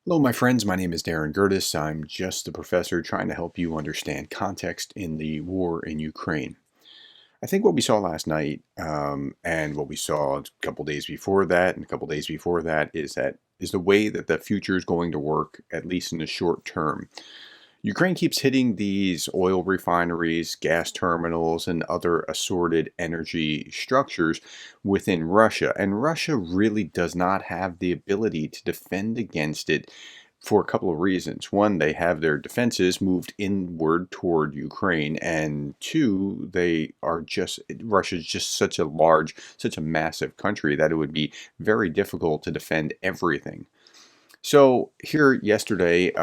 Hello, my friends. My name is Gerdes. I'm just a professor trying to help you understand context in the war in Ukraine. I think what we saw last night and what we saw a couple days before that and a couple days before that is the way that the future is going to work, at least in the short term. Ukraine keeps hitting these oil refineries, gas terminals, and other assorted energy structures within Russia. And Russia really does not have the ability to defend against it for a couple of reasons. One, they have their defenses moved inward toward Ukraine. And two, Russia's just such a massive country that it would be very difficult to defend everything. So here yesterday,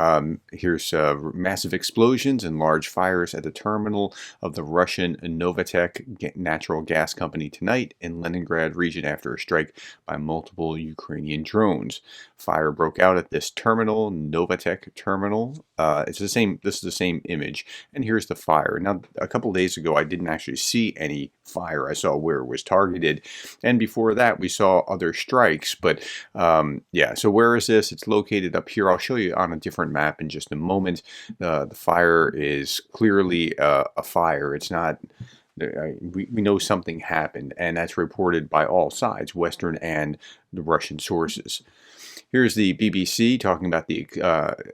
here's massive explosions and large fires at the terminal of the Russian Novatek natural gas company tonight in Leningrad region after a strike by multiple Ukrainian drones. Fire broke out at this terminal, Novatek terminal. It's the same. This is the same image, and here's the fire. Now, a couple days ago, I didn't actually see any fire. I saw where it was targeted, and before that, we saw other strikes. But yeah, so where is this? It's located up here. I'll show you on a different map in just a moment. The fire is clearly a fire. It's not. We know something happened, and that's reported by all sides, Western and the Russian sources. Here's the BBC talking about the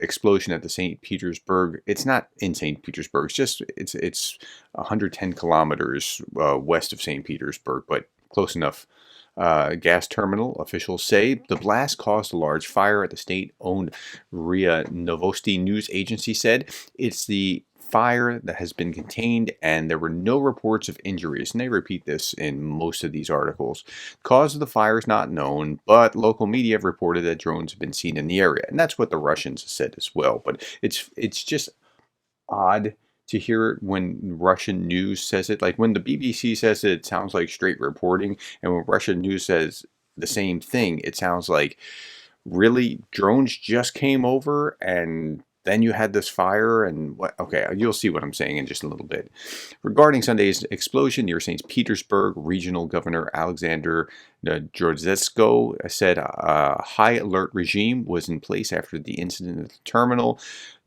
explosion at the St. Petersburg. It's not in St. Petersburg. It's 110 kilometers west of St. Petersburg, but close enough. Gas terminal officials say the blast caused a large fire at the state-owned RIA Novosti news agency said it's the fire that has been contained and there were no reports of injuries. And they repeat this in most of these articles. Cause of the fire is not known, but local media have reported that drones have been seen in the area. And that's what the Russians said as well. But it's just odd to hear it when Russian news says it. Like when the BBC says it, it sounds like straight reporting. And when Russian news says the same thing, it sounds like really drones just came over and then you had this fire and what? Okay, you'll see what I'm saying in just a little bit. Regarding Sunday's explosion near St. Petersburg, Regional Governor Alexander Gerdes said a high alert regime was in place after the incident at the terminal.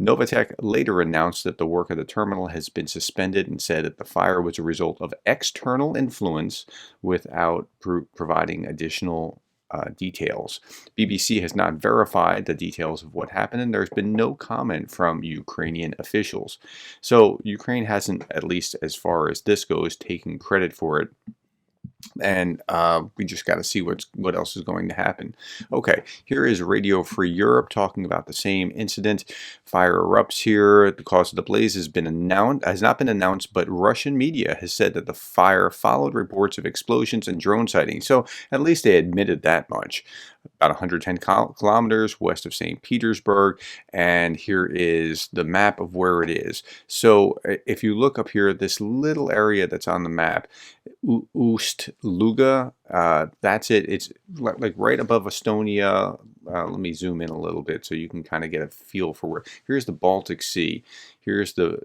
Novatek later announced that the work of the terminal has been suspended and said that the fire was a result of external influence without providing additional details. BBC has not verified the details of what happened, and there's been no comment from Ukrainian officials. So Ukraine hasn't, at least as far as this goes, taken credit for it. And we just got to see what else is going to happen. Okay, here is Radio Free Europe talking about the same incident. Fire erupts here. The cause of the blaze has not been announced, but Russian media has said that the fire followed reports of explosions and drone sightings. So at least they admitted that much. About 110 kilometers west of St. Petersburg, and here is the map of where it is. So if you look up here, this little area that's on the map, Ust-Luga, that's it. It's like right above Estonia. Let me zoom in a little bit so you can kind of get a feel for where. Here's the Baltic Sea. Here's the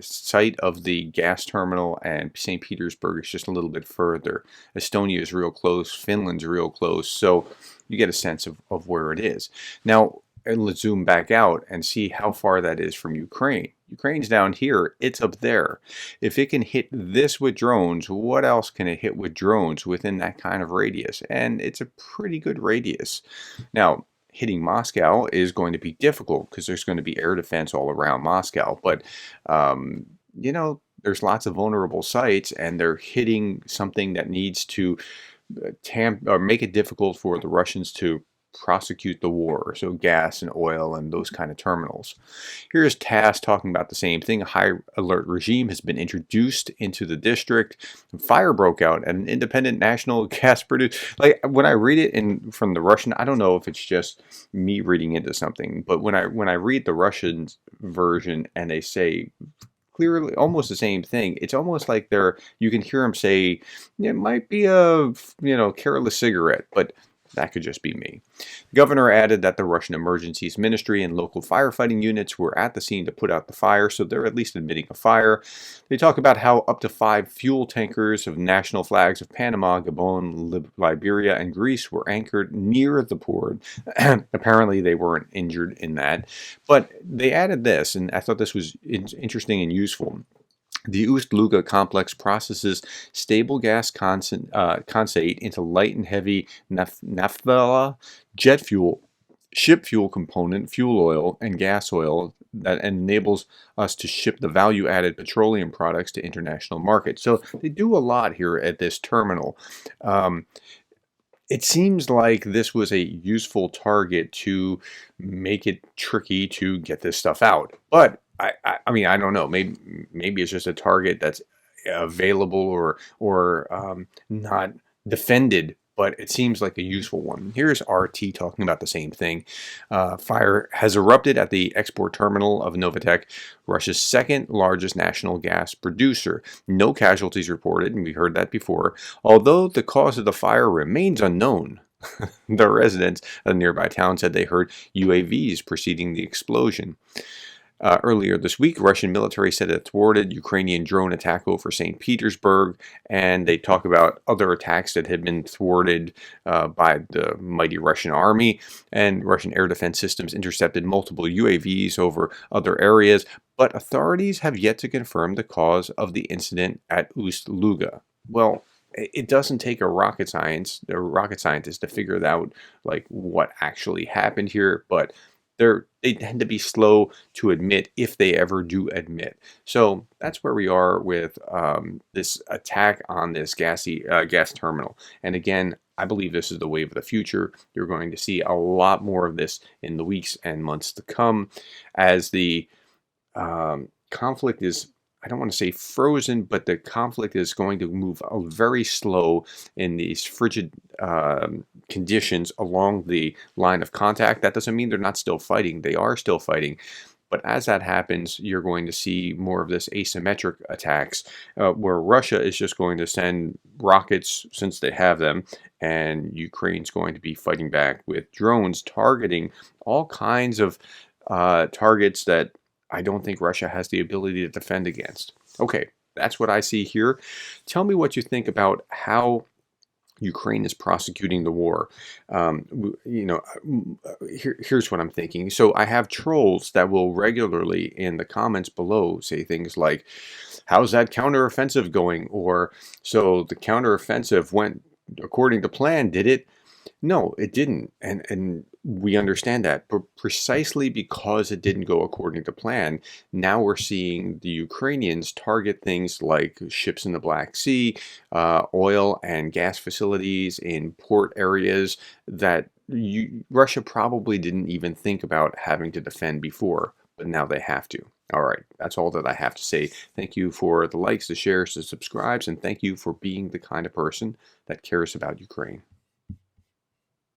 site of the gas terminal, and St. Petersburg is just a little bit further. Estonia is real close. Finland's real close. So you get a sense of where it is. Now, let's zoom back out and see how far that is from Ukraine. Ukraine's down here. It's up there. If it can hit this with drones, what else can it hit with drones within that kind of radius? And it's a pretty good radius. Now, hitting Moscow is going to be difficult because there's going to be air defense all around Moscow. But, there's lots of vulnerable sites, and they're hitting something that needs to make it difficult for the Russians to prosecute the war, so gas and oil and those kind of terminals. Here's TASS talking about the same thing. A high alert regime has been introduced into the district. Fire broke out at an independent national gas producer. Like when I read it from the Russian, I don't know if it's just me reading into something, but when I read the Russian version and they say clearly almost the same thing, it's almost like you can hear them say it might be a careless cigarette, but that could just be me. The governor added that the Russian Emergencies Ministry and local firefighting units were at the scene to put out the fire, so they're at least admitting a fire. They talk about how up to 5 fuel tankers of national flags of Panama, Gabon, Liberia, and Greece were anchored near the port. Apparently, they weren't injured in that. But they added this, and I thought this was interesting and useful. The Ust-Luga complex processes stable gas condensate into light and heavy naphtha, jet fuel, ship fuel component, fuel oil, and gas oil that enables us to ship the value-added petroleum products to international markets. So they do a lot here at this terminal. It seems like this was a useful target to make it tricky to get this stuff out. But I mean, I don't know. Maybe it's just a target that's available or not defended. But it seems like a useful one. Here's RT talking about the same thing. Fire has erupted at the export terminal of Novatek, Russia's second largest national gas producer. No casualties reported, and we heard that before, although the cause of the fire remains unknown. The residents of the nearby town said they heard UAVs preceding the explosion. Earlier this week, Russian military said it thwarted Ukrainian drone attack over St. Petersburg, and they talk about other attacks that had been thwarted by the mighty Russian army, and Russian air defense systems intercepted multiple UAVs over other areas, but authorities have yet to confirm the cause of the incident at Ust-Luga. Well, it doesn't take a rocket scientist to figure out like what actually happened here, but they tend to be slow to admit if they ever do admit. So that's where we are with this attack on this gas terminal. And again, I believe this is the wave of the future. You're going to see a lot more of this in the weeks and months to come as the conflict is, I don't want to say frozen, but the conflict is going to move very slow in these frigid conditions along the line of contact. That doesn't mean they're not still fighting. They are still fighting. But as that happens, you're going to see more of this asymmetric attacks where Russia is just going to send rockets since they have them, and Ukraine's going to be fighting back with drones targeting all kinds of targets that I don't think Russia has the ability to defend against. Okay, that's what I see here. Tell me what you think about how Ukraine is prosecuting the war. Here's what I'm thinking. So I have trolls that will regularly in the comments below say things like, how's that counteroffensive going? Or, so the counteroffensive went according to plan, did it? No, it didn't. And we understand that. But precisely because it didn't go according to plan, now we're seeing the Ukrainians target things like ships in the Black Sea, oil and gas facilities in port areas that Russia probably didn't even think about having to defend before, but now they have to. All right, that's all that I have to say. Thank you for the likes, the shares, the subscribes, and thank you for being the kind of person that cares about Ukraine.